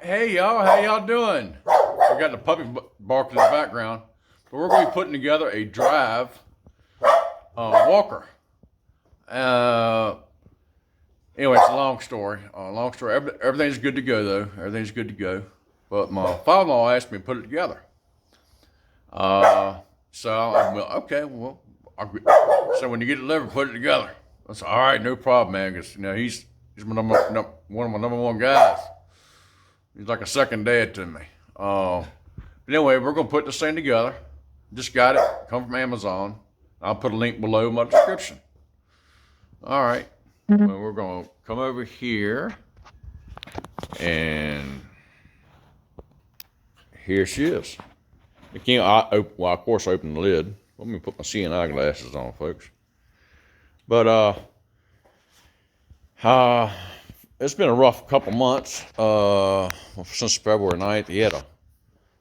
Hey y'all, how y'all doing? We got the puppy barking in the background, but we're going to be putting together a drive walker. Anyway, it's a long story. Everything's good to go though. Everything's good to go. But my father-in-law asked me to put it together. So I'm okay. Well, so when you get delivered, put it together. I said, all right, no problem, man. Because he's one of my number one guys. He's like a second dad to me. But anyway, we're gonna put this thing together. Just got it. Come from Amazon. I'll put a link below in my description. All right. Well, we're gonna come over here, and here she is. Well, of course, I open the lid. Let me put my seeing eye glasses on, folks. But it's been a rough couple months. Since February 9th, he had a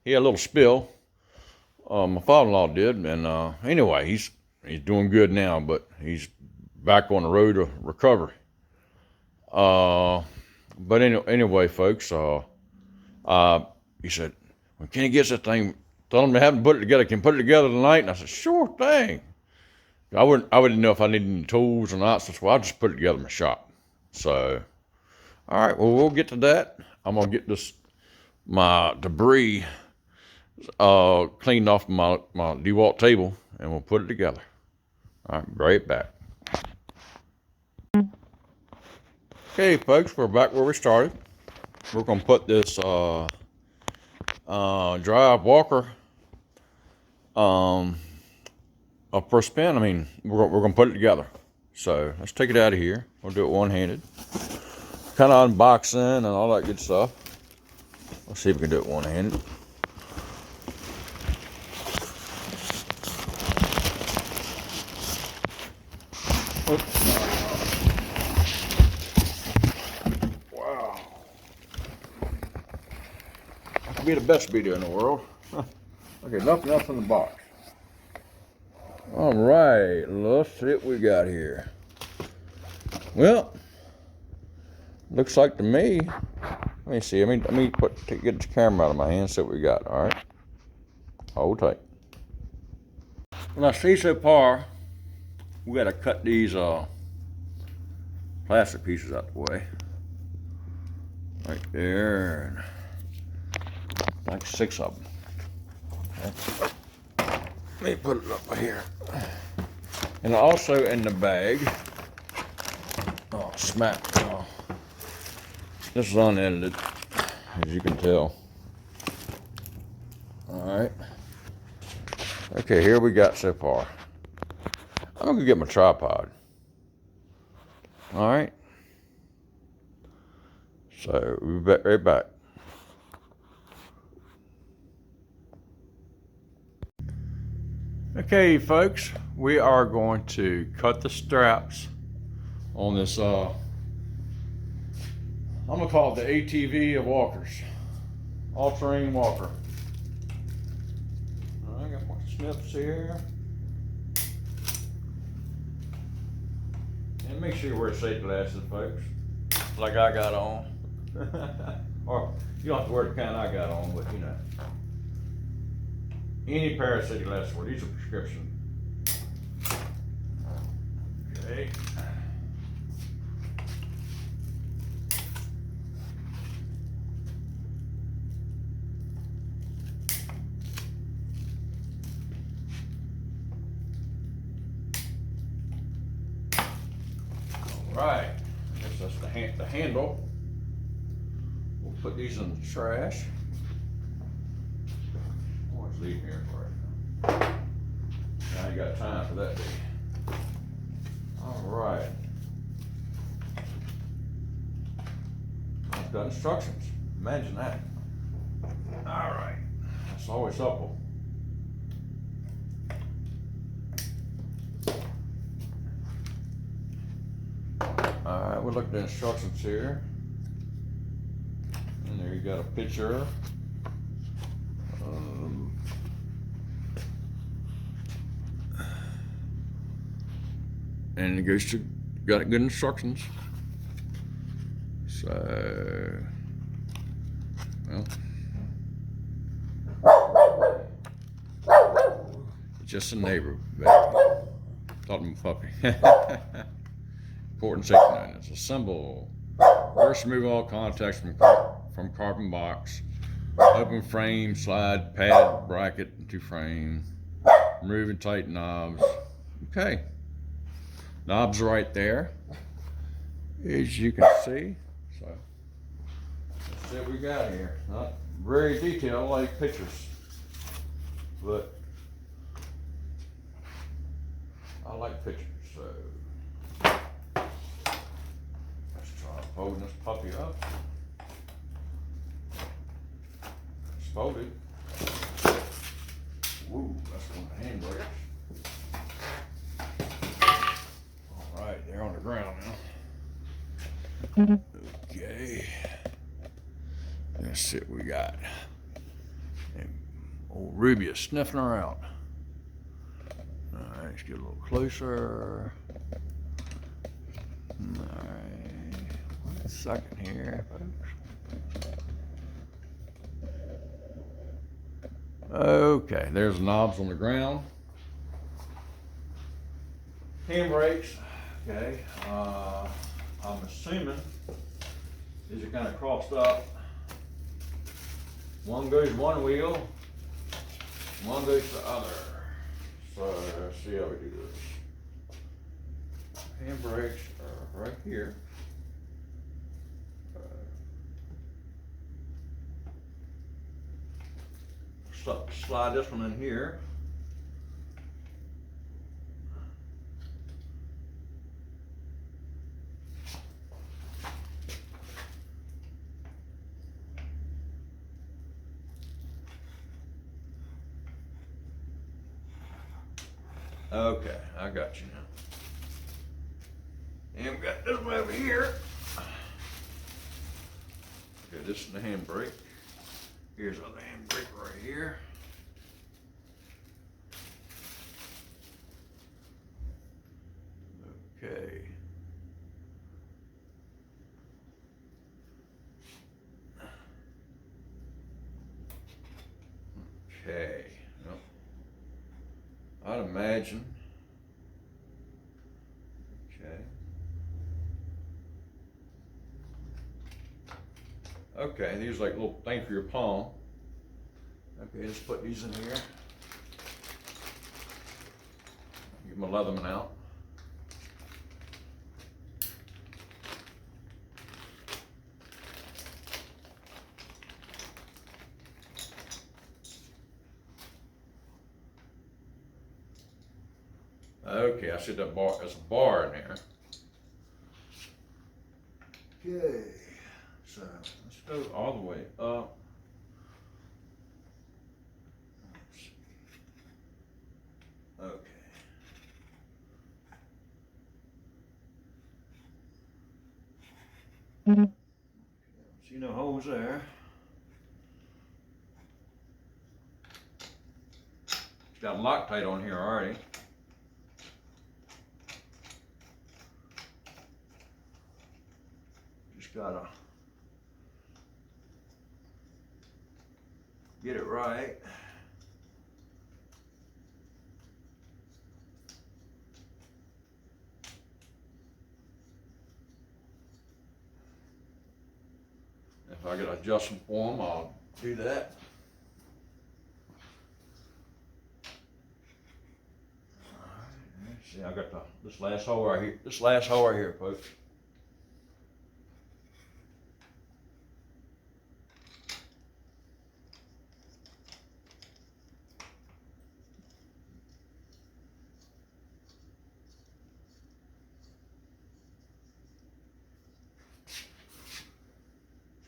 little spill. My father-in-law did, and anyway, he's doing good now, but he's back on the road to recovery. But anyway, folks, he said, when Kenny gets that thing, tell him they haven't put it together. Can put it together tonight? And I said, sure thing. I wouldn't know if I needed any tools or not, so I'll just put it together in my shop. So, all right, well, we'll get to that. I'm gonna get my debris cleaned off my DeWalt table, and we'll put it together. All right, be right back. Okay, folks, we're back where we started. We're gonna put this drive walker up for a spin. I mean, we're gonna put it together. So let's take it out of here. We'll do it one-handed. Kind of unboxing and all that good stuff. Let's see if we can do it one-handed. Wow. That could be the best video in the world. Okay, nothing else in the box. All right, let's see what we got here. Well, looks like to me, let me see, let me get the camera out of my hand, see what we got, all right? Hold tight. Well, I see so far, we gotta cut these plastic pieces out the way. Right there, like 6 of them. Okay. Let me put it up here. And also in the bag, this is unedited, as you can tell. All right. Okay, here we got so far. I'm gonna get my tripod. All right. So we'll be right back. Okay, folks, we are going to cut the straps on this, I'm gonna call it the ATV of walkers, all-terrain walker. All right, I got my snips here. And make sure you wear safety glasses, folks, like I got on. Or you don't have to wear the kind I got on, but you know. Any pair of safety glasses for these are prescription. Okay. All right. I guess that's the handle. We'll put these in the trash. Leave here for it. Now you got time for that, do you? All right. I've got instructions. Imagine that. All right. That's always helpful. All right, we'll look at the instructions here. And there you got a picture. And it goes to, got good instructions. So Well, just a neighbor back here. Taught him a puppy. Important safety net. It's a symbol. First, remove all contacts from carbon box. Open frame, slide, pad, bracket into frame. Remove and tighten knobs. Okay. Knobs right there, as you can see. So that's what we got here. Not very detailed like pictures, but I like pictures. So let's try folding this puppy up. It's folded. Woo, that's one of the hand brakes. All right, they're on the ground now. Okay. Let's see what we got. And old Ruby is sniffing her out. All right, let's get a little closer. All right, 1 second here, folks. Okay, there's the knobs on the ground. Handbrakes, okay. I'm assuming these are kind of crossed up. One goes one wheel, one goes the other. So let's see how we do this. Handbrakes are right here. Slide this one in here. Okay, I got you now. And we got this one over here. Okay, this is the handbrake. Here's another handbrake right here. Okay. Okay. Well, I'd imagine. Okay. Okay, these are like a little thing for your palm. Okay, let's put these in here. Get my Leatherman out. Okay, I see that bar. There's a bar in there. Okay, so let's go all the way up. Okay. See no holes there. It's got Loctite on here already. Just gotta get it right. If I get adjustment for them, I'll do that. See, I got this last hole right here. This last hole right here, folks.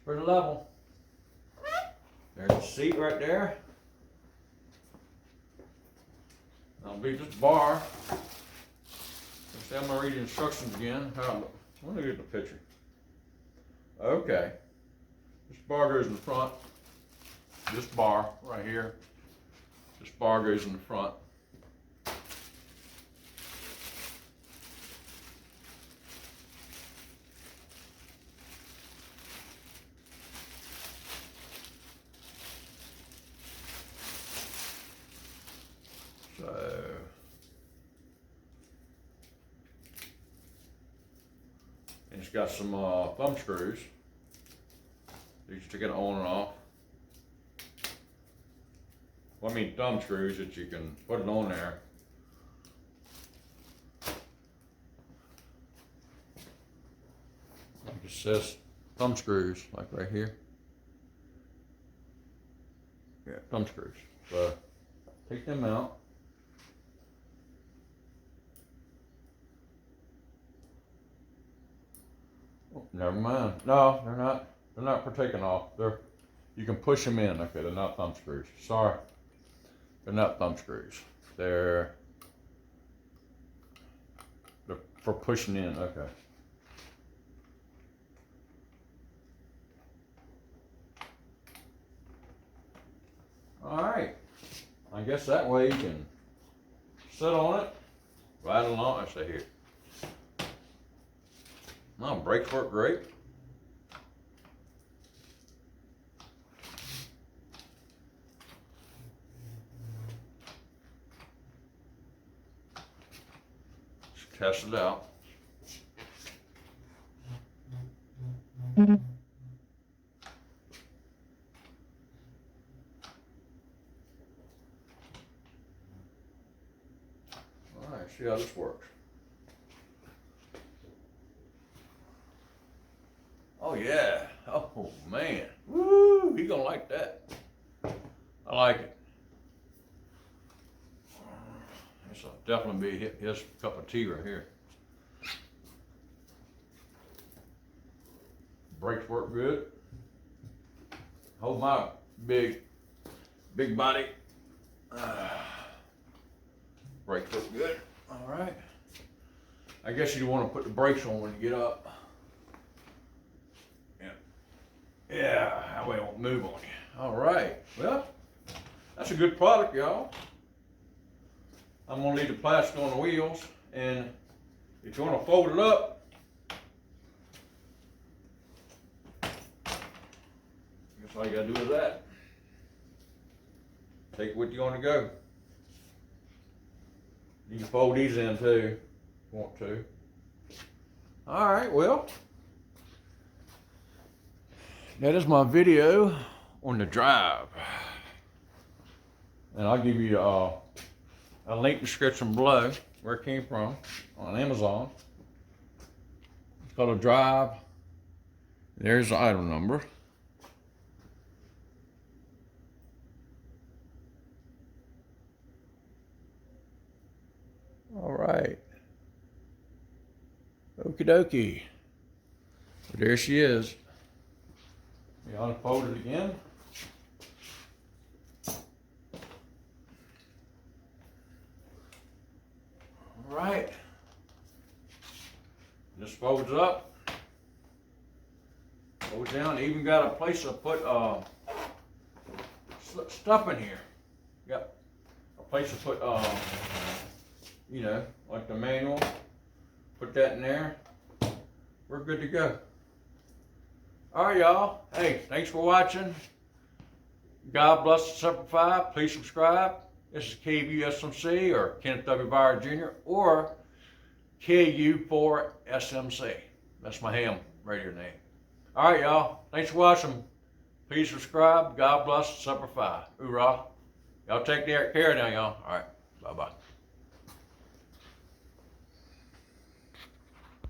Pretty level. There's the seat right there. That'll be this bar. I'm gonna read the instructions again. Let me get the picture. Okay. This bar goes in the front. This bar right here. This bar goes in the front. And it's got some thumb screws. You stick it on and off. Well, I mean thumb screws that you can put it on there. Like it says thumb screws, like right here. Yeah, thumb screws. So take them out. Oh, never mind. No, they're not. They're not for taking off. You can push them in. Okay, they're not thumb screws. Sorry, they're not thumb screws. They're for pushing in. Okay. All right. I guess that way you can sit on it, ride along. I say here. No, brakes work great. Let's test it out. All right, see how this works. Oh yeah, oh man, woo, he gonna like that. I like it. This will definitely be his cup of tea right here. Brakes work good. Hold my big body. Brakes work good. All right. I guess you want to put the brakes on when you get up. Yeah, that way it won't move on you. All right, well, that's a good product, y'all. I'm gonna leave the plastic on the wheels, and if you wanna fold it up, that's all you gotta do is that. Take it with you on the go. You can fold these in too, if you want to. All right, well, that is my video on the drive. And I'll give you a link description below where it came from on Amazon. It's called a drive. There's the item number. All right. Okie dokie. There she is. You unfold it again. All right. This folds up. Folds down. Even got a place to put stuff in here. Got a place to put you know, like the manual. Put that in there. We're good to go. All right, y'all. Hey, thanks for watching. God bless the Semper Fi. Please subscribe. This is KVUSMC or Kenneth W. Byer Jr. or KU4SMC. That's my ham radio name. All right, y'all. Thanks for watching. Please subscribe. God bless the Semper Fi. Hoorah. Y'all take care now, y'all. All right.